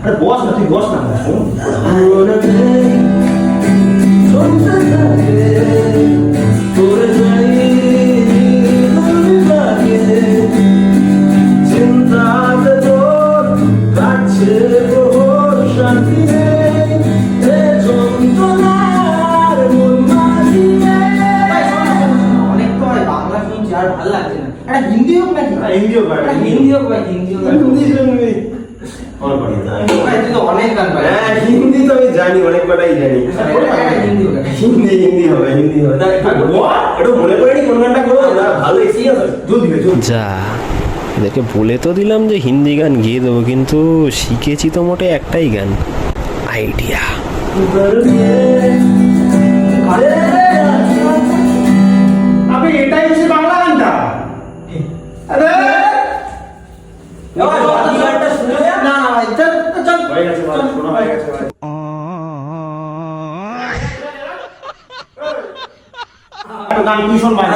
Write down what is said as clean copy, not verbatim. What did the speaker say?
আরে বস না, তুই বস না। হিন্দি হোক নাকি? হিন্দিও গান, হিন্দি হোক ভাই, হিন্দি হোক। ভাই তুই তো অনেক গান পাই। হ্যাঁ, হিন্দি তো আমি জানি, অনেক কটাই জানি। হিন্দি হোক। হিন্দি হবে, হিন্দি হবে। একটু মনে করে নি কোন গানটা করবো, ভালো এক্সপিরিয়েন্স আছে। জল দিবে, জল। যা, এদেরকে বলে তো দিলাম যে হিন্দি গান গেয়ে দেবো, কিন্তু শিখেছি তো মোটে একটাই গান, আইডিয়া। আপনি এটাই হচ্ছে বাংলা গানটা? আরে গানটা শুনে যা। না না ভাই, চল চল। হয়ে গেছে ভাই, শোনা হয়ে গেছে ভাই। গান তুই শোন ভাই।